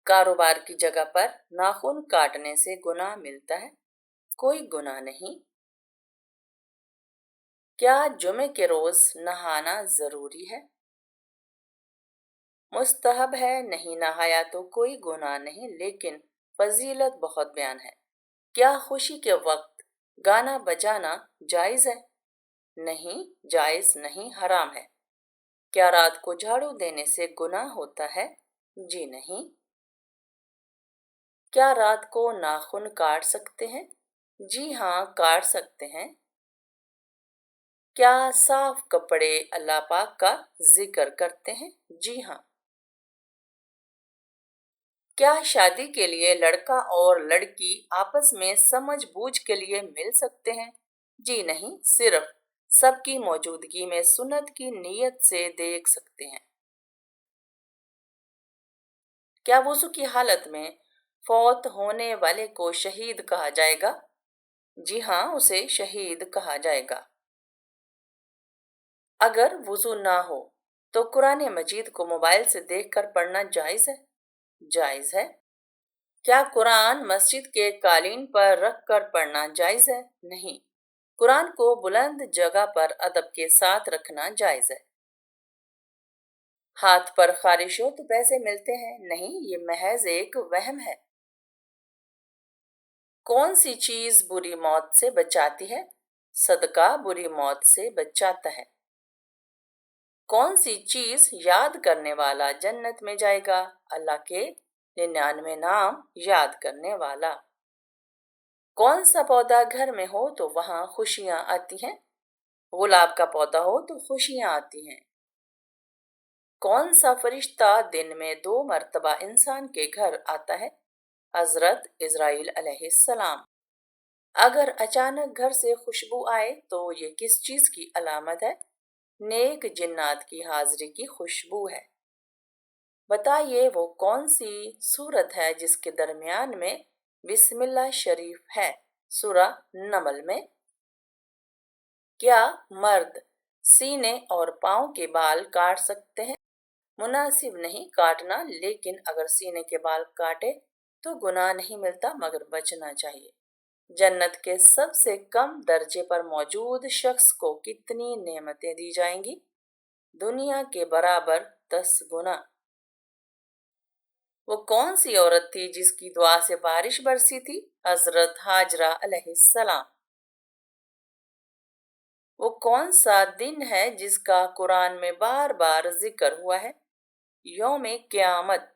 कारोबार की जगह पर नाखून काटने से गुनाह मिलता है? कोई गुनाह नहीं। क्या जुमे के रोज नहाना जरूरी है? मुस्तहब है, नहीं नहाया तो कोई गुनाह नहीं, लेकिन फजीलत बहुत बयान है। क्या खुशी के वक्त गाना बजाना जायज है? नहीं, जायज नहीं, हराम है। क्या रात को झाड़ू देने से गुनाह होता है? जी नहीं। क्या रात को नाखून काट सकते हैं? जी हाँ, काट सकते हैं। क्या साफ कपड़े अल्लाह पाक का जिक्र करते हैं? जी हाँ। क्या शादी के लिए लड़का और लड़की आपस में समझ बूझ के लिए मिल सकते हैं? जी नहीं, सिर्फ सबकी मौजूदगी में सुन्नत की नीयत से देख सकते हैं। क्या वुज़ू की हालत में फौत होने वाले को शहीद कहा जाएगा? जी हाँ, उसे शहीद कहा जाएगा। अगर वुज़ू ना हो तो कुरान मजीद को मोबाइल से देखकर पढ़ना जायज़ है? जायज़ है। क्या कुरान मस्जिद के कालीन पर रख कर पढ़ना जायज़ है? नहीं। कुरान को बुलंद जगह पर अदब के साथ रखना जायज़ है। हाथ पर खारिश हो तो पैसे मिलते हैं? नहीं, ये महज एक वहम है। कौन सी चीज बुरी मौत से बचाती है? सदका बुरी मौत से बचाता है। कौन सी चीज याद करने वाला जन्नत में जाएगा? अल्लाह के 99 नाम याद करने वाला। कौन सा पौधा घर में हो तो वहां खुशियां आती हैं? गुलाब का पौधा हो तो खुशियां आती हैं। कौन सा फरिश्ता दिन में 2 मर्तबा इंसान के घर आता है? हजरत इजराइल अलैहिस्सलाम। अगर अचानक घर से खुशबू आए तो ये किस चीज की अलामत है? नेक जिन्नात की हाजिरी की खुशबू है। बताइए वो कौन सी सूरत है जिसके दरमियान में बिस्मिल्लाह शरीफ है? सूरा नमल में। क्या मर्द सीने और पाँव के बाल काट सकते हैं? मुनासिब नहीं काटना, लेकिन अगर सीने के बाल काटे तो गुनाह नहीं मिलता, मगर बचना चाहिए। जन्नत के सबसे कम दर्जे पर मौजूद शख्स को कितनी नेमतें दी जाएंगी? दुनिया के बराबर 10 गुना। वो कौन सी औरत थी जिसकी दुआ से बारिश बरसी थी? हजरत हाजरा अलैहिस्सलाम। वो कौन सा दिन है जिसका कुरान में बार बार जिक्र हुआ है? यौम क़यामत।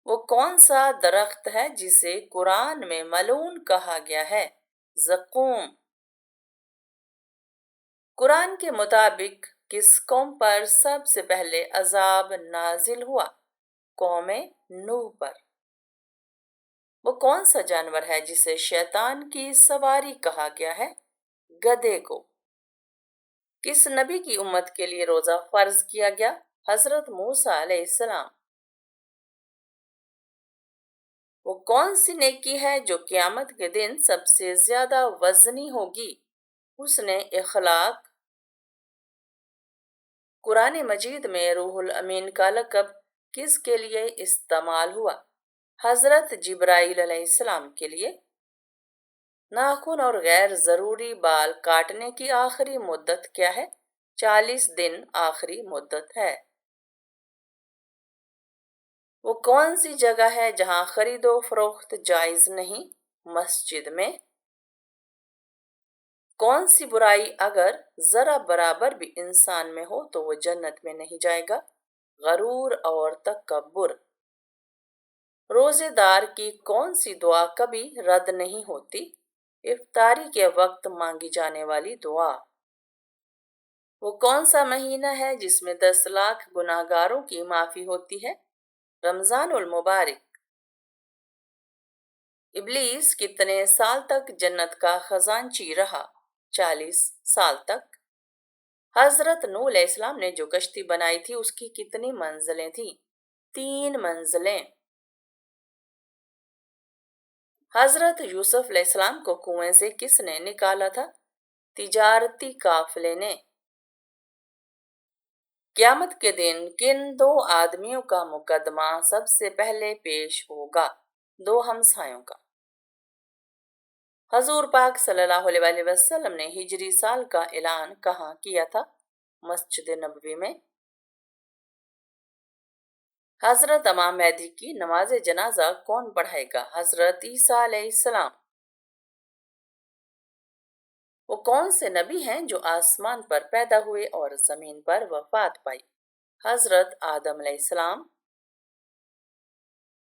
वो कौन सा दरख्त है जिसे कुरान में मलून कहा गया है? ज़क़ूम। कुरान के मुताबिक किस कौम पर सबसे पहले अजाब नाजिल हुआ? कौम नूह पर। वो कौन सा जानवर है जिसे शैतान की सवारी कहा गया है? गधे को। किस नबी की उम्मत के लिए रोजा फर्ज किया गया? हजरत मूसा अलैहिस्सलाम। वो कौन सी नेकी है जो क़यामत के दिन सबसे ज्यादा वजनी होगी? हुस्ने इखलाक। कुरान मजीद में रूहुल अमीन का लक़ब किसके लिए इस्तेमाल हुआ? हजरत जिब्राइल अलैहिस्सलाम के लिए। नाखून और गैर जरूरी बाल काटने की आखिरी मुद्दत क्या है? 40 दिन आखिरी मुद्दत है। वो कौन सी जगह है जहां खरीदो फरोख्त जायज नहीं? मस्जिद में। कौन सी बुराई अगर जरा बराबर भी इंसान में हो तो वो जन्नत में नहीं जाएगा? गरूर और तकब्बुर। रोजेदार की कौन सी दुआ कभी रद्द नहीं होती? इफ्तारी के वक्त मांगी जाने वाली दुआ। वो कौन सा महीना है जिसमें 10 लाख गुनाहगारों की माफी होती है? रमजानुल मुबारक। इब्लीस कितने साल तक जन्नत का खजांची रहा? 40 साल तक। हजरत नूह अलैहिस्सलाम ने जो कश्ती बनाई थी उसकी कितनी मंजिलें थी? 3 मंजिलें। हजरत यूसुफ अलैहिस्सलाम को कुएं से किसने निकाला था? तिजारती काफिले ने। क़यामत के दिन किन दो आदमियों का मुकदमा सबसे पहले पेश होगा? दो हमसायों का। हजूर पाक सल्लल्लाहु अलैहि वसल्लम ने हिजरी साल का ऐलान कहाँ किया था? मस्जिद नबवी में। हजरत इमाम मेहदी की नमाज जनाजा कौन पढ़ाएगा? हजरत ईसा अलैहिस्सलाम। वो कौन से नबी हैं जो आसमान पर पैदा हुए और जमीन पर वफात पाई? हजरत आदम अलैहिस्सलाम।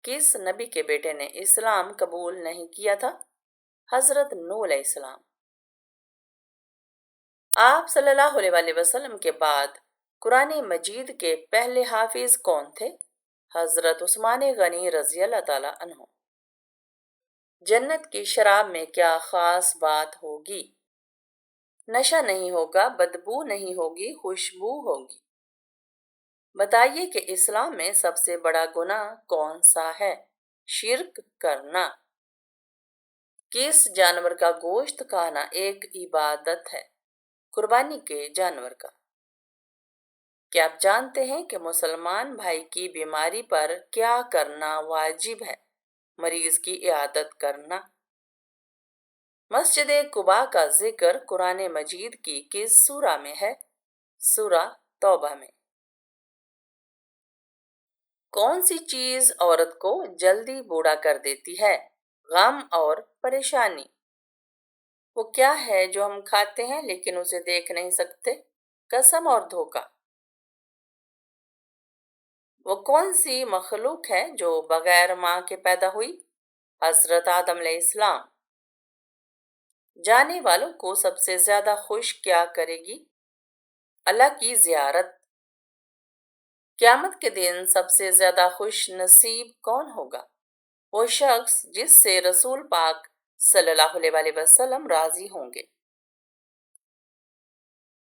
किस नबी के बेटे ने इस्लाम कबूल नहीं किया था? हजरत नूह अलैहिस्सलाम। आप सल्लल्लाहु अलैहि वसल्लम के बाद कुरान मजीद के पहले हाफिज कौन थे? हजरत उस्मान गनी रजी अल्लाह ताला अन्हु। जन्नत की शराब में क्या खास बात होगी? नशा नहीं होगा, बदबू नहीं होगी, खुशबू होगी। बताइए कि इस्लाम में सबसे बड़ा गुनाह कौन सा है? शिर्क करना। किस जानवर का गोश्त खाना एक इबादत है? कुर्बानी के जानवर का। क्या आप जानते हैं कि मुसलमान भाई की बीमारी पर क्या करना वाजिब है? मरीज की इयादत करना। मस्जिद कुबा का जिक्र कुरान मजीद की किस सूरा में है? सूरा तौबा में। कौन सी चीज औरत को जल्दी बूढ़ा कर देती है? गम और परेशानी। वो क्या है जो हम खाते हैं लेकिन उसे देख नहीं सकते? कसम और धोखा। वो कौन सी मखलूक है जो बगैर माँ के पैदा हुई? हजरत आदम अलैहिस्सलाम। जाने वालों को सबसे ज्यादा खुश क्या करेगी? अल्लाह की जियारत। क़यामत के दिन सबसे ज्यादा खुश नसीब कौन होगा? वो शख्स जिससे रसूल पाक सल्लल्लाहु अलैहि वसल्लम राजी होंगे।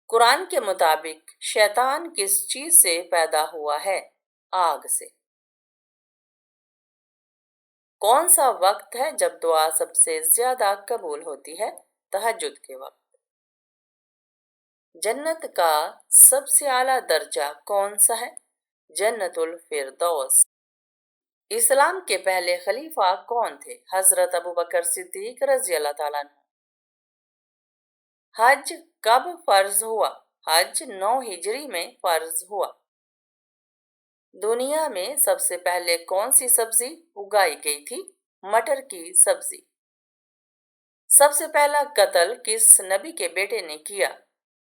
कुरान के मुताबिक शैतान किस चीज से पैदा हुआ है? आग से। कौन सा वक्त है जब दुआ सबसे ज्यादा कबूल होती है? तहज्जुद के वक्त। जन्नत का सबसे आला दर्जा कौन सा है? जन्नतुल फिरदौस। इस्लाम के पहले खलीफा कौन थे? हजरत अबू बकर सिद्दीक रजी अल्लाह ताला अन्हु। हज कब फर्ज हुआ? हज 9 हिजरी में फर्ज हुआ। दुनिया में सबसे पहले कौन सी सब्जी उगाई गई थी? मटर की सब्जी। सबसे पहला कत्ल किस नबी के बेटे ने किया?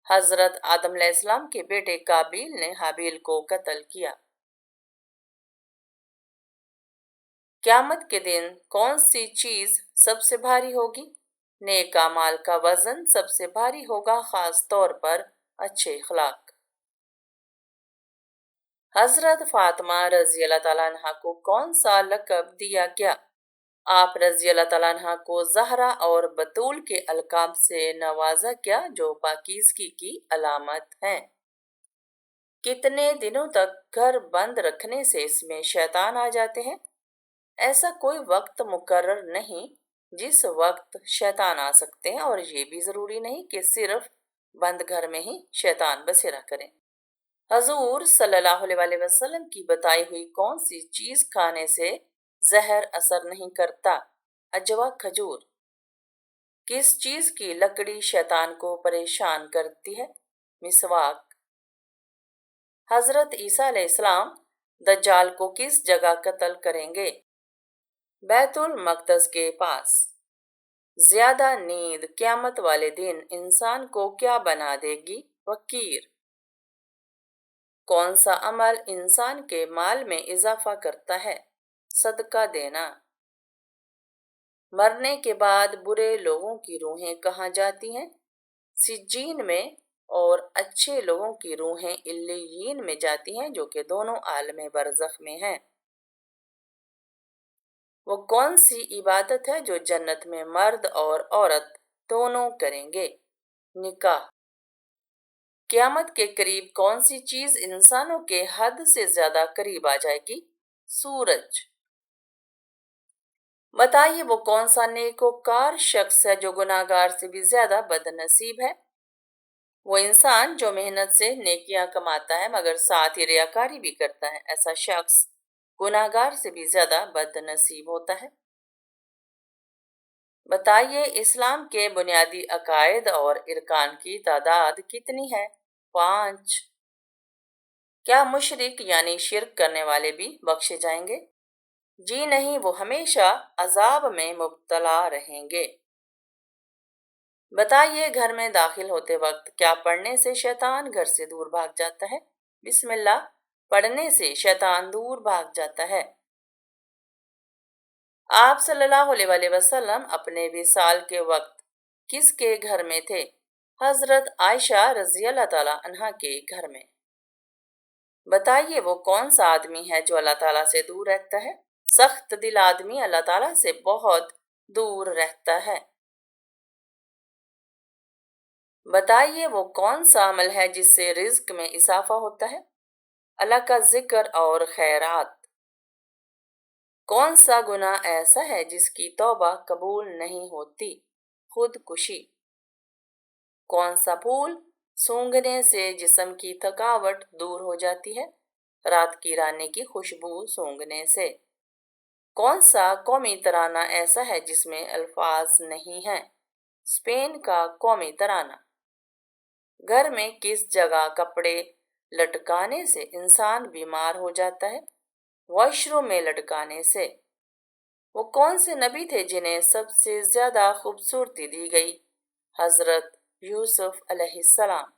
हजरत आदम अलैहिस्सलाम के बेटे काबिल ने हाबिल को कत्ल किया। क़यामत के दिन कौन सी चीज सबसे भारी होगी? नेक अमाल का वजन सबसे भारी होगा, खास तौर पर अच्छे अखलाक। हजरत फातिमा रजी अल्लाह ताला अन्हा को कौन सा लक़ब दिया गया? आप रजी अल्लाह ताला अन्हा को ज़हरा और बतूल के अलकाब से नवाजा गया जो पाकीज़गी की अलामत हैं। कितने दिनों तक घर बंद रखने से इसमें शैतान आ जाते हैं? ऐसा कोई वक्त मुकर्रर नहीं जिस वक्त शैतान आ सकते हैं, और ये भी जरूरी नहीं कि सिर्फ बंद घर में ही शैतान बसेरा करें। हजूर सल्लल्लाहु अलैहि वसल्लम की बताई हुई कौन सी चीज खाने से जहर असर नहीं करता? अजवा, खजूर। किस चीज की लकड़ी शैतान को परेशान करती है? मिसवाक। हजरत ईसा अलैहिस्सलाम दज्जाल को किस जगह कत्ल करेंगे? बैतुल मक़दस के पास। ज्यादा नींद क़यामत वाले दिन इंसान को क्या बना देगी? फकीर। कौन सा अमल इंसान के माल में इजाफा करता है? सदका देना। मरने के बाद बुरे लोगों की रूहें कहाँ जाती हैं? सिज्जीन में। और अच्छे लोगों की रूहें इल्लीयीन में जाती हैं, जो कि दोनों आलम बरज़ख में हैं। वो कौन सी इबादत है जो जन्नत में मर्द और औरत दोनों करेंगे? निकाह। क़यामत के करीब कौन सी चीज इंसानों के हद से ज्यादा करीब आ जाएगी? सूरज। बताइए वो कौन सा नेकोकार शख्स है जो गुनाहगार से भी ज्यादा बदनसीब है? وہ انسان جو محنت سے نیکیاں کماتا ہے مگر ساتھ ہی ریاکاری بھی کرتا ہے، ایسا شخص گناہگار سے بھی زیادہ بد نصیب ہوتا ہے۔ بتائیے اسلام کے بنیادی عقائد اور ارکان کی تعداد کتنی ہے؟ 5۔ کیا مشرک یعنی شرک کرنے والے بھی بخشے جائیں گے؟ جی نہیں، وہ ہمیشہ عذاب میں مبتلا رہیں گے۔ بتائیے گھر میں داخل ہوتے وقت کیا پڑھنے سے شیطان گھر سے دور بھاگ جاتا ہے؟ بسم اللہ پڑھنے سے شیطان دور بھاگ جاتا ہے۔ آپ صلی اللہ علیہ وسلم اپنے وصال کے وقت کس کے گھر میں تھے؟ حضرت عائشہ رضی اللہ تعالیٰ عنہا کے گھر میں۔ بتائیے وہ کون سا آدمی ہے جو اللہ تعالیٰ سے دور رہتا ہے؟ سخت دل آدمی اللہ تعالیٰ سے بہت دور رہتا ہے۔ بتائیے وہ کون سا عمل ہے جس سے رزق میں اضافہ ہوتا ہے؟ اللہ کا ذکر اور خیرات۔ کون سا گناہ ایسا ہے جس کی توبہ قبول نہیں ہوتی؟ خودکشی۔ کون سا پھول سونگھنے سے جسم کی تھکاوٹ دور ہو جاتی ہے؟ رات کی رانی کی خوشبو سونگھنے سے۔ کون سا قومی ترانہ ایسا ہے جس میں الفاظ نہیں ہیں؟ اسپین کا قومی ترانہ۔ گھر میں کس جگہ کپڑے لٹکانے سے انسان بیمار ہو جاتا ہے؟ واش روم میں لٹکانے سے۔ وہ کون سے نبی تھے جنہیں سب سے زیادہ خوبصورتی دی گئی؟ حضرت یوسف علیہ السلام۔